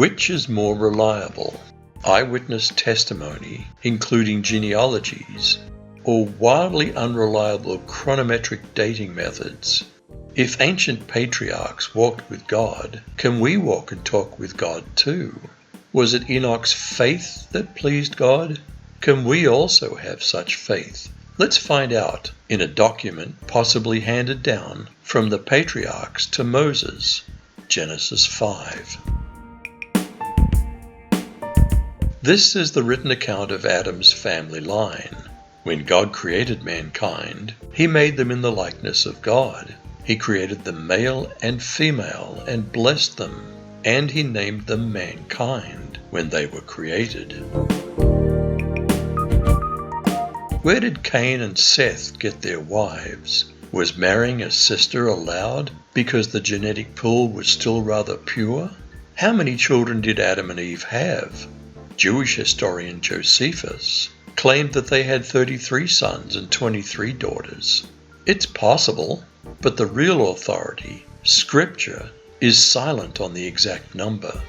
Which is more reliable? Eyewitness testimony, including genealogies, or wildly unreliable chronometric dating methods? If ancient patriarchs walked with God, can we walk and talk with God too? Was it Enoch's faith that pleased God? Can we also have such faith? Let's find out in a document possibly handed down from the patriarchs to Moses, Genesis 5. This is the written account of Adam's family line. When God created mankind, He made them in the likeness of God. He created them male and female and blessed them, and He named them mankind when they were created. Where did Cain and Seth get their wives? Was marrying a sister allowed because the genetic pool was still rather pure? How many children did Adam and Eve have? Jewish historian Josephus claimed that they had 33 sons and 23 daughters. It's possible, but the real authority, Scripture, is silent on the exact number.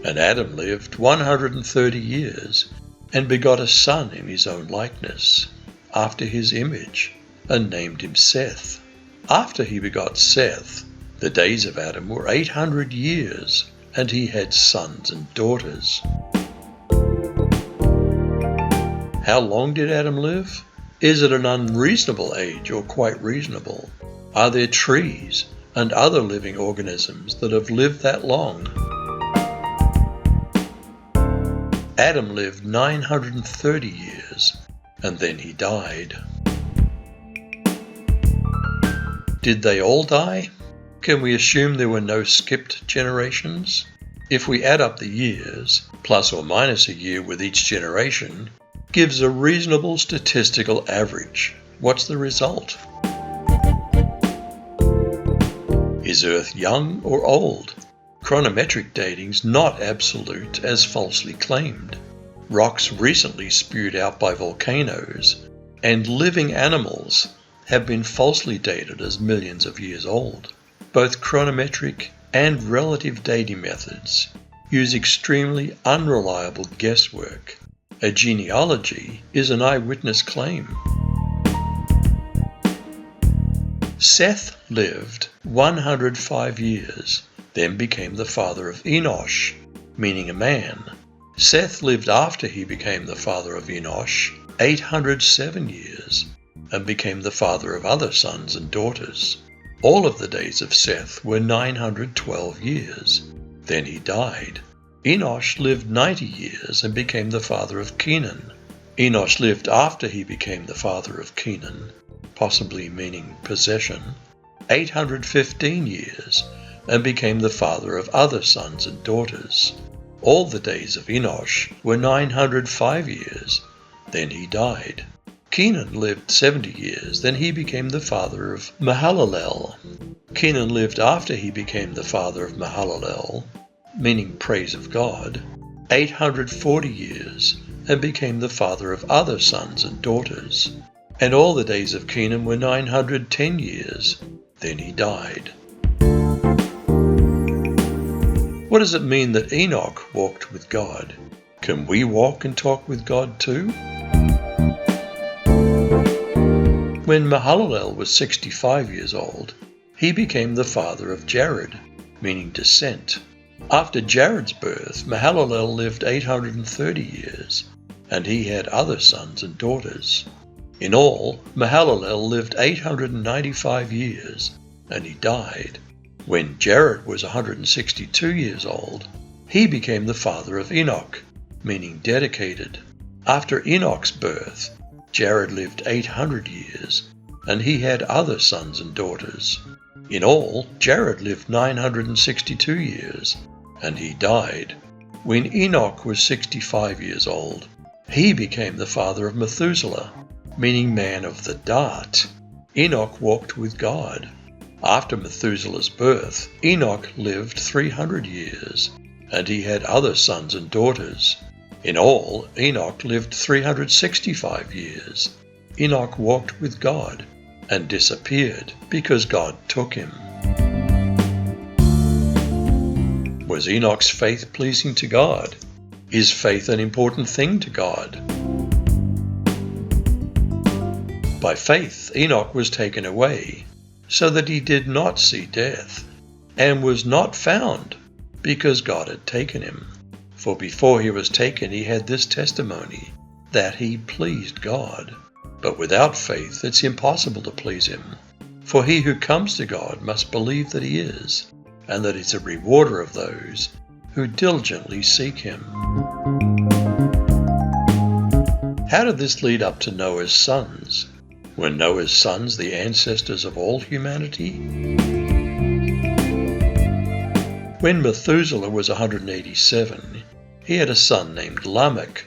And Adam lived 130 years and begot a son in his own likeness, after his image, and named him Seth. After he begot Seth, the days of Adam were 800 years, and he had sons and daughters. How long did Adam live? Is it an unreasonable age or quite reasonable? Are there trees and other living organisms that have lived that long? Adam lived 930 years, and then he died. Did they all die? Can we assume there were no skipped generations? If we add up the years, plus or minus a year with each generation, gives a reasonable statistical average. What's the result? Is Earth young or old? Chronometric dating's not absolute as falsely claimed. Rocks recently spewed out by volcanoes and living animals have been falsely dated as millions of years old. Both chronometric and relative dating methods use extremely unreliable guesswork. A genealogy is an eyewitness claim. Seth lived 105 years, then became the father of Enosh, meaning a man. Seth lived after he became the father of Enosh 807 years, and became the father of other sons and daughters. All of the days of Seth were 912 years. Then he died. Enosh lived 90 years and became the father of Kenan. Enosh lived after he became the father of Kenan, possibly meaning possession, 815 years, and became the father of other sons and daughters. All the days of Enosh were 905 years. Then he died. Kenan lived 70 years, then he became the father of Mahalalel. Kenan lived after he became the father of Mahalalel, meaning praise of God, 840 years, and became the father of other sons and daughters. And all the days of Kenan were 910 years. Then he died. What does it mean that Enoch walked with God? Can we walk and talk with God too? When Mahalalel was 65 years old, he became the father of Jared, meaning descent. After Jared's birth, Mahalalel lived 830 years, and he had other sons and daughters. In all, Mahalalel lived 895 years, and he died. When Jared was 162 years old, he became the father of Enoch, meaning dedicated. After Enoch's birth, Jared lived 800 years, and he had other sons and daughters. In all, Jared lived 962 years, and he died. When Enoch was 65 years old, he became the father of Methuselah, meaning man of the dart. Enoch walked with God. After Methuselah's birth, Enoch lived 300 years, and he had other sons and daughters. In all, Enoch lived 365 years. Enoch walked with God and disappeared because God took him. Was Enoch's faith pleasing to God? Is faith an important thing to God? By faith, Enoch was taken away, so that he did not see death, and was not found, because God had taken him. For before he was taken, he had this testimony, that he pleased God. But without faith, it's impossible to please him. For he who comes to God must believe that he is, and that he's a rewarder of those who diligently seek him. How did this lead up to Noah's sons? Were Noah's sons the ancestors of all humanity? When Methuselah was 187, he had a son named Lamech,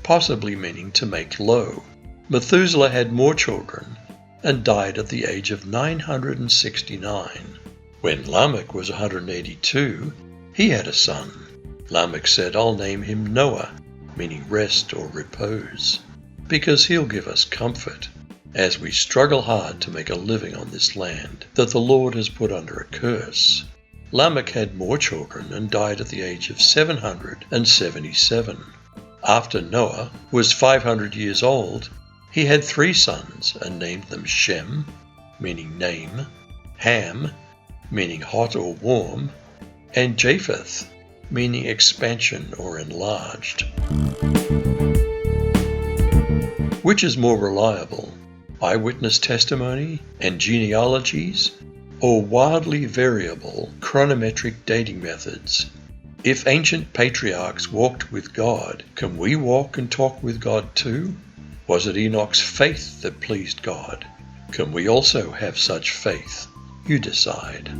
possibly meaning to make low. Methuselah had more children and died at the age of 969. When Lamech was 182, he had a son. Lamech said, "I'll name him Noah," meaning rest or repose, because he'll give us comfort as we struggle hard to make a living on this land that the Lord has put under a curse. Lamech had more children and died at the age of 777. After Noah was 500 years old, he had 3 sons and named them Shem, meaning name, Ham, meaning hot or warm, and Japheth, meaning expansion or enlarged. Which is more reliable, eyewitness testimony and genealogies, or wildly variable chronometric dating methods? If ancient patriarchs walked with God, can we walk and talk with God too? Was it Enoch's faith that pleased God? Can we also have such faith? You decide.